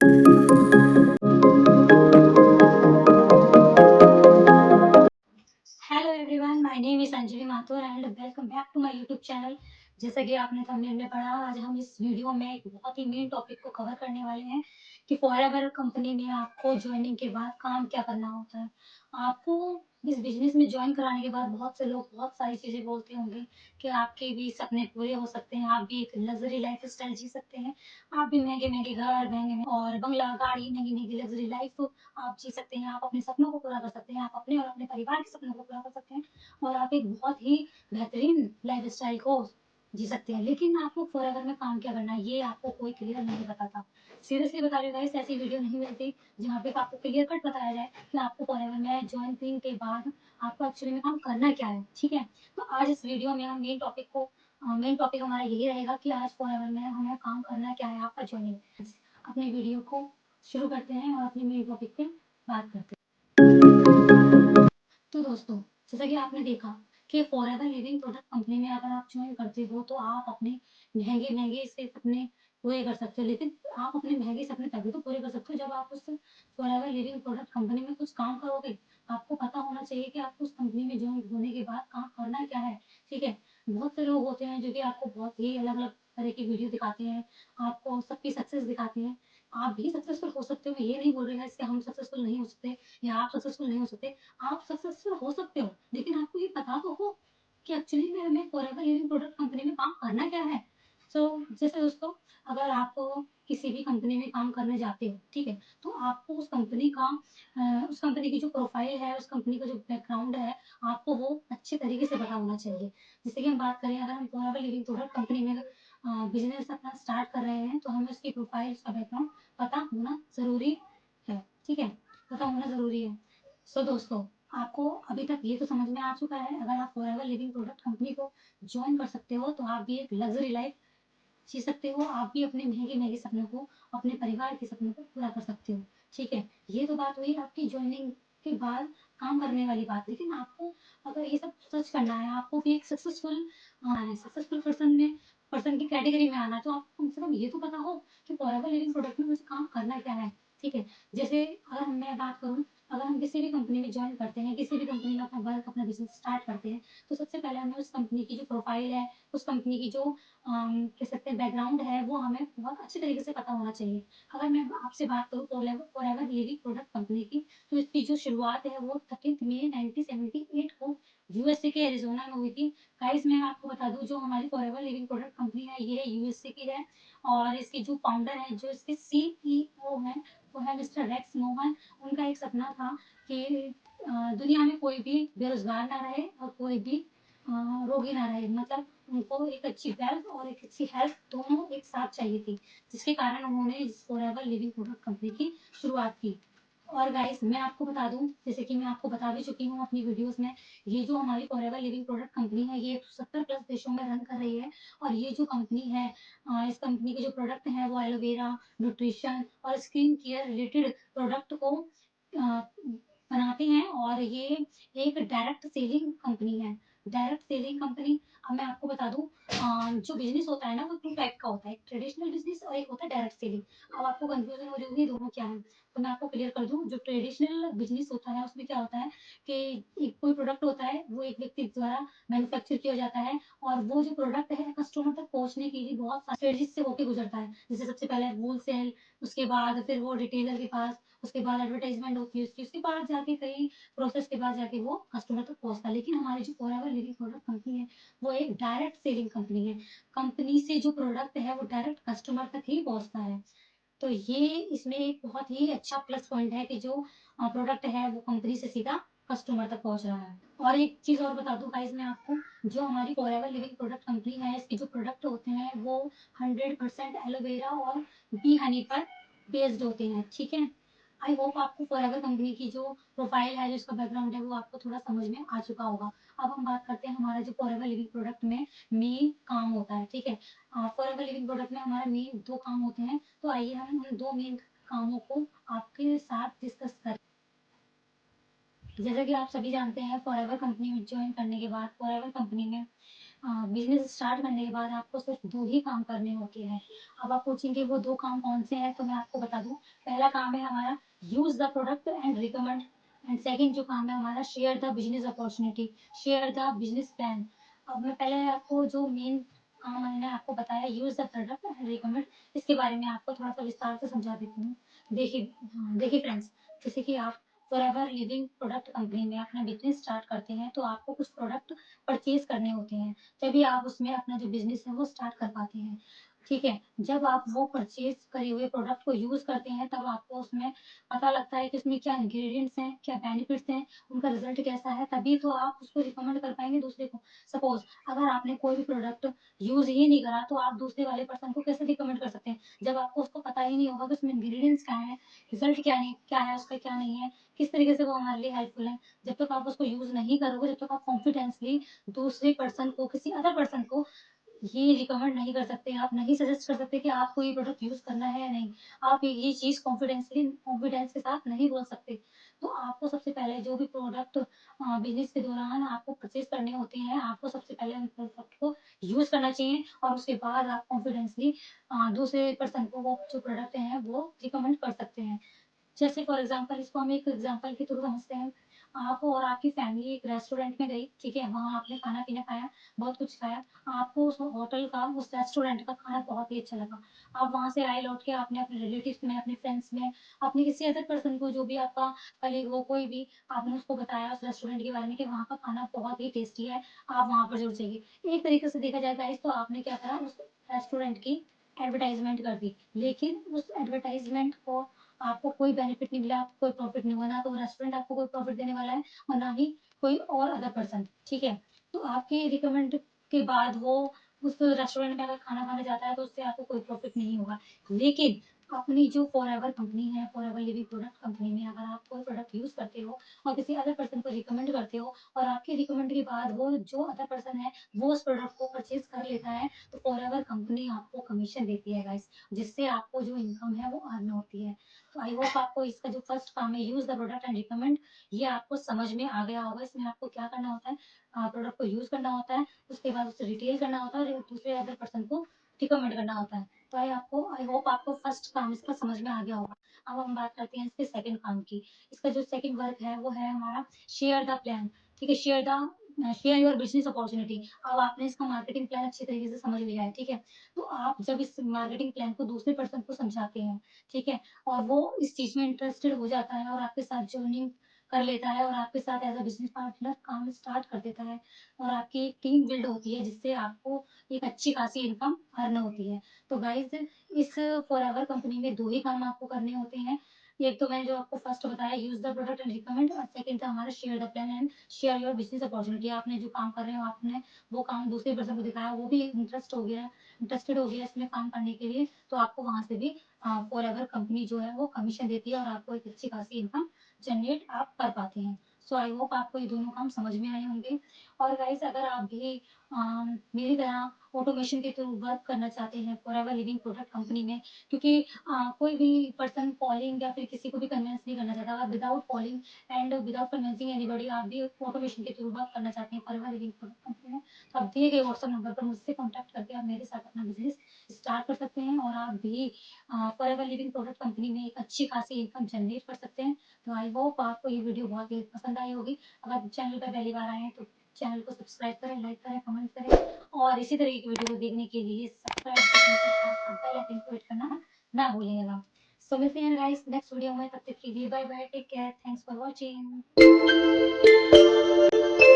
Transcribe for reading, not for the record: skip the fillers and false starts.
Hello everyone, my name is Anjali Mathur and welcome back to my YouTube channel. जैसा कि आपने thumbnail में पढ़ा, आज हम इस वीडियो में एक बहुत ही मेन टॉपिक को कवर करने वाले हैं कि फॉरएवर कंपनी में आपको ज्वाइनिंग के बाद काम क्या करना होता है। आपको इस बिजनेस में ज्वाइन कराने के बाद बहुत से लोग बहुत सारी चीज़ें बोलते होंगे कि आपके भी सपने पूरे हो सकते हैं, आप भी एक लग्जरी लाइफ स्टाइल जी सकते हैं, आप भी महंगे महंगे घर, महंगे और बंगला, गाड़ी, महंगी महंगी लग्जरी लाइफ आप जी सकते हैं, आप अपने सपनों को पूरा कर सकते हैं, आप अपने और अपने परिवार के सपनों को पूरा कर सकते हैं और आप एक बहुत ही बेहतरीन लाइफ स्टाइल को जी सकते हैं। लेकिन आपको फॉरएवर में काम क्या करना है, ये आपको कोई क्लियर नहीं बताता। सीरियसली बता रही हूँ गाइस, ऐसी वीडियो नहीं मिलती जहाँ पे आपको क्लियर कट बताया जाए कि आपको फॉरएवर में ज्वाइन के बाद आपको एक्चुअली में काम करना क्या है। ठीक है, तो आज इस वीडियो में हम मेन टॉपिक हमारा यही रहेगा कि आज फॉरएवर में हमें काम करना क्या है आपका ज्वाइनिंग। अपने वीडियो को शुरू करते हैं और अपने मेन टॉपिक पे बात करते हैं। तो दोस्तों, जैसा कि आपने देखा कि फॉरएवर लिविंग प्रोडक्ट कंपनी में अगर आप ज्वाइन करते हो तो आप अपने महंगे महंगे से सपने पूरे कर सकते हो। लेकिन आप अपने महंगे सपने तभी तो पूरे कर सकते हो जब आप उस फॉरएवर लिविंग प्रोडक्ट कंपनी में कुछ काम करोगे। आपको पता होना चाहिए कि आपको उस कंपनी में ज्वाइन होने के बाद काम करना क्या है। ठीक है, बहुत से लोग होते हैं जो कि आपको बहुत ही अलग अलग तरह की वीडियो दिखाते हैं, आपको सबकी सक्सेस दिखाते हैं। आप भी सक्सेसफुल हो सकते हो, मैं ये नहीं बोल रही है इससे हम सक्सेसफुल नहीं हो सकते या आप सक्सेसफुल नहीं हो सकते। आप सक्सेसफुल हो सकते हो, लेकिन आपको ये पता तो हो कि एक्चुअली में हमें फॉरएवर लिविंग प्रोडक्ट कंपनी में काम करना क्या है। जैसे दोस्तों, अगर आप किसी भी कंपनी में काम करने जाते हो, ठीक है, तो आपको उस कंपनी की जो प्रोफाइल है, उस कंपनी का जो बैकग्राउंड है, आपको वो अच्छे तरीके से पता होना चाहिए। जैसे कि हम बात करें, अगर हम फॉरएवर लिविंग प्रोडक्ट कंपनी में बिजनेस अपना स्टार्ट कर रहे हैं तो हमें उसकी प्रोफाइल, उसका बैकग्राउंड पता होना जरूरी है। ठीक है, पता होना जरूरी है। दोस्तों, आपको अभी तक ये तो समझ में आ चुका है, अगर आप फॉरएवर लिविंग प्रोडक्ट कंपनी को ज्वाइन कर सकते हो तो आप भी एक लग्जरी लाइफ जी सकते हो, आप भी अपने महंगे महंगे सपनों को, अपने परिवार के सपनों को पूरा कर सकते हो। ठीक है, ये तो बात हुई आपकी ज्वाइनिंग के बाद काम करने वाली बात। लेकिन आपको अगर ये सब सर्च करना है, आपको भी एक सक्सेसफुल पर्सन की कैटेगरी में आना है, तो आपको कम से कम ये तो पता हो कि फॉरएवर लिविंग प्रोडक्ट में मुझे काम करना क्या है। ठीक है, जैसे अगर मैं बात करूँ, अगर हम किसी भी कंपनी में ज्वाइन करते हैं, किसी भी कंपनी में अपना वर्क, अपना बिजनेस स्टार्ट करते हैं, तो सबसे पहले हमें उस कंपनी की जो प्रोफाइल है, उस कंपनी की जो कह सकते हैं बैकग्राउंड है, वो हमें बहुत अच्छे तरीके से पता होना चाहिए। अगर मैं आपसे बात करूँ फॉरएवर लिविंग प्रोडक्ट कंपनी की, तो इसकी जो शुरुआत है वो 13 मई 1978 को यूएसए के एरिजोना में हुई थी। गाइस, मैं आपको बता दूं, जो हमारी फॉरएवर लिविंग प्रोडक्ट कंपनी है ये यूएसए की है और इसकी जो फाउंडर है, जो इसके सीईओ हैं, वो है मिस्टर रेक्स मोहन। उनका एक सपना था कि दुनिया में कोई भी बेरोजगार ना रहे और कोई भी रोगी ना रहे। मतलब उनको एक अच्छी वेल्थ और एक अच्छी हेल्थ दोनों एक साथ चाहिए थी, जिसके कारण उन्होंने इस फॉरएवर लिविंग प्रोडक्ट कंपनी की शुरुआत की। और गाइस, मैं आपको बता दूं, जैसे कि मैं आपको बता भी चुकी हूँ अपनी वीडियोस में, ये जो हमारी फॉरएवर लिविंग प्रोडक्ट कंपनी है ये 170 प्लस देशों में रन कर रही है। और ये जो कंपनी है, इस कंपनी के जो प्रोडक्ट हैं वो एलोवेरा, न्यूट्रिशन और स्किन केयर रिलेटेड प्रोडक्ट को बनाते हैं। और ये एक डायरेक्ट सेलिंग कंपनी है। डायरेक्ट सेलिंग कंपनी, अब मैं आपको बता दूं, जो बिजनेस होता है ना, वो टू टाइप का होता है, एक ट्रेडिशनल बिजनेस और एक होता है डायरेक्ट सेलिंग। अब आपको कंफ्यूजन हो रही होगी दोनों क्या है, तो मैं आपको क्लियर कर दूं। जो ट्रेडिशनल बिजनेस होता है उसमें क्या होता है कि एक कोई प्रोडक्ट होता है, वो एक व्यक्ति द्वारा मैन्युफैक्चर किया जाता है और वो जो प्रोडक्ट है कस्टमर तक पहुंचने के लिए बहुत सारे स्टेजेस से होकर गुजरता है। जैसे सबसे पहले होलसेल, उसके बाद फिर वो रिटेलर के पास, उसके बाद एडवर्टाइजमेंट होती है उसके बाद जाके कई प्रोसेस के बाद जाके वो कस्टमर तक पहुंचता है। लेकिन हमारी जो फॉरएवर लिविंग प्रोडक्ट कंपनी है वो एक डायरेक्ट सेलिंग कंपनी है। कंपनी से जो प्रोडक्ट है वो डायरेक्ट कस्टमर तक ही पहुंचता है। तो ये इसमें एक बहुत ही अच्छा प्लस पॉइंट है कि जो प्रोडक्ट है वो कंपनी से सीधा कस्टमर तक पहुंच रहा है। और एक चीज और बता दूं गाइस मैं आपको, जो हमारी फॉरएवर लिविंग प्रोडक्ट कंपनी है, इसके जो प्रोडक्ट होते हैं वो 100% एलोवेरा और बी हनी पर बेस्ड होते हैं। ठीक है, आई होप आपको फॉरएवर कंपनी की जो प्रोफाइल है, जो इसका बैकग्राउंड है, वो आपको थोड़ा समझ में आ चुका होगा। अब हम बात करते हैं हमारा जो फॉरएवर लिविंग प्रोडक्ट में मेन काम होता है। ठीक है, फॉरएवर लिविंग प्रोडक्ट में हमारा मेन दो काम होते हैं, तो आइए हम उन दो मेन कामों को आपके साथ डिस्कस करें। जैसा कि आप सभी जानते हैं, फॉरएवर कंपनी में ज्वाइन करने के बाद फॉरएवर कंपनी में बिज़नेस स्टार्ट करने के बाद आपको सिर्फ़ 2 ही काम करने होते हैं। अब आप पूछेंगे वो 2 काम कौन-से हैं? तो मैं आपको बता दूँ। पहला काम है हमारा use the product and recommend and second जो काम है हमारा share the business opportunity, share the business plan. अब मैं पहले आपको जो मेन काम मैंने आपको बताया use the product and recommend, इसके बारे में आपको थोड़ा-सा विस्तार से समझा देती हूँ। देखिए फ्रेंड्स, जैसे कि आप फॉरएवर लिविंग प्रोडक्ट कंपनी में अपना बिज़नेस स्टार्ट करते हैं, तो आपको कुछ प्रोडक्ट परचेज़ करने होते हैं, तभी आप उसमें अपना जो बिज़नेस है वो स्टार्ट कर पाते हैं। ठीक है? जब आप वो परचेज़ करे हुए प्रोडक्ट को यूज़ करते हैं, तब आपको उसमें पता लगता है कि उसमें क्या इंग्रीडिएंट्स हैं, क्या बेनिफिट्स हैं, उनका रिज़ल्ट कैसा है, तभी तो आप उसको रिकमेंड कर पाएँगे दूसरे को। सपोज़ अगर आपने कोई भी प्रोडक्ट यूज़ ही नहीं करा, तो आप दूसरे वाले पर्सन को कैसे रिकमेंड कर सकते हैं? जब आपको उसको पता ही नहीं होगा कि उसमें इंग्रीडिएंट्स क्या हैं, रिज़ल्ट क्या है उसका, क्या नहीं है, किस तरीके से वो हमारे लिए हेल्पफुल है। जब तक आप उसको यूज़ नहीं करोगे, जब तक आप कॉन्फिडेंसली दूसरे पर्सन को, किसी अदर पर्सन को ये रिकमेंड नहीं कर सकते, आप नहीं सजेस्ट कर सकते कि आपको ये प्रोडक्ट यूज़ करना है या नहीं। आप ये चीज़ कॉन्फिडेंस के साथ नहीं बोल सकते। तो आपको सबसे पहले जो भी प्रोडक्ट बिज़नेस के दौरान आपको परचेज़ करने होते हैं, आपको सबसे पहले उन प्रोडक्ट को यूज़ करना चाहिए और उसके बाद आप कॉन्फिडेंसली दूसरे पर्सन को वो जो प्रोडक्ट है वो रिकमेंड कर सकते हैं। जैसे फॉर एग्जांपल इसको हम एक एग्जांपल के थ्रू समझते हैं। आप और आपकी फैमिली एक रेस्टोरेंट में गई, ठीक है? वहाँ आपने खाना-पीना खाया, बहुत कुछ खाया। आपको उस होटल का, उस रेस्टोरेंट का खाना बहुत ही अच्छा लगा। आप वहाँ से आए लौट के आपने अपने रिलेटिव्स में, अपने फ्रेंड्स में, अपने किसी अदर पर्सन को जो भी आपका कलीग हो, कोई भी, आपने उसको बताया उस रेस्टोरेंट के बारे में कि वहाँ का खाना बहुत ही टेस्टी है, आप वहाँ पर ज़रूर जाइए। एक तरीके से देखा जाए गाइस, तो आपने क्या करा, उस रेस्टोरेंट की एडवर्टाइज़मेंट कर दी। लेकिन उस एडवर्टाइज़मेंट को आपको कोई बेनिफिट नहीं मिला, आपको कोई प्रॉफिट नहीं हुआ, ना तो रेस्टोरेंट आपको कोई प्रॉफिट देने वाला है और ना ही कोई और अदर पर्सन, ठीक है? तो आपके रिकमेंड के बाद वो उस रेस्टोरेंट में अगर खाना खाने जाता है तो उससे आपको कोई प्रॉफिट नहीं होगा। लेकिन अपनी जो फॉरएवर कंपनी है, फॉरएवर लिविंग प्रोडक्ट कंपनी में अगर आप कोई प्रोडक्ट यूज़ करते हो और किसी अदर पर्सन को रिकमेंड करते हो और आपके रिकमेंड के बाद वो जो अदर पर्सन है, वो उस प्रोडक्ट को परचेज़ कर लेता है, तो फॉरएवर कंपनी आपको कमीशन देती है गाइस, जिससे आपको जो इनकम है वो अर्न होती है। तो आई होप आपको इसका जो फर्स्ट काम है use the product and recommend, ये आपको समझ में आ गया होगा। इसमें आपको क्या करना होता है, प्रोडक्ट को यूज़ करना होता है, उसके बाद उसे रिटेल करना होता है और दूसरे अदर पर्सन को रिकमेंड करना होता है। तो आई होप आपको फर्स्ट काम इसका समझ में आ गया होगा। अब हम बात करते हैं इसके सेकंड काम की। इसका जो सेकंड वर्क है वो है हमारा शेयर द प्लान, ठीक है? Share your business opportunity. अब आपने इसका मार्केटिंग प्लान अच्छी तरीके से समझ लिया है, ठीक है? तो आप जब इस मार्केटिंग प्लान को दूसरे पर्सन को समझाते हैं, ठीक है? और वो इस चीज़ में इंटरेस्टेड हो जाता है और आपके साथ जॉइनिंग कर लेता है और आपके साथ एज़ अ बिज़नेस पार्टनर काम स्टार्ट कर देता है और आपकी एक टीम बिल्ड होती है जिससे आपको एक अच्छी खासी इनकम अर्न होती है। तो गाइज़, इस फॉरएवर कंपनी में 2 ही काम आपको करने होते हैं। एक तो मैंने जो आपको फर्स्ट बताया use the product and recommend और सेकंड था हमारा share the plan and share your business opportunity. आपने जो काम कर रहे हो, आपने वो काम दूसरे पर्सन को दिखाया, वो भी इंटरेस्टेड हो गया इसमें काम करने के लिए, तो आपको वहाँ से भी फॉरएवर कंपनी जो है वो कमीशन देती है और आपको एक अच्छी खासी इनकम जनरेट आप कर पाते हैं। सो आई होप आपको ये दोनों काम समझ में आए होंगे। और गाइस, अगर आप भी मेरी तरह ऑटोमेशन के थ्रू वर्क करना चाहते हैं फॉरएवर लिविंग प्रोडक्ट कंपनी में, क्योंकि कोई भी पर्सन कॉलिंग या फिर किसी को भी कन्विंस नहीं करना चाहता, अगर without calling and without convincing anybody आप भी ऑटोमेशन के थ्रू वर्क करना चाहते हैं फॉरएवर लिविंग प्रोडक्ट कंपनी में, तो आप दिए गए व्हाट्सएप नंबर पर मुझसे कॉन्टैक्ट करके आप मेरे साथ अपना बिजनेस स्टार्ट कर सकते हैं और आप भी फॉरएवर लिविंग प्रोडक्ट कंपनी में एक अच्छी खासी इनकम जनरेट कर सकते हैं। तो आई होप आपको ये वीडियो बहुत ही पसंद आई होगी। अगर चैनल पर पहली बार आए हैं तो चैनल को सब्सक्राइब करें, लाइक करें, कमेंट करें और इसी तरह की वीडियो को देखने के लिए सब्सक्राइब बटन के साथ बेल आइकन को हिट करना ना भूलिएगा। सो मिलते हैं गाइस नेक्स्ट वीडियो में, तब तक के लिए bye bye, take care, thanks for watching.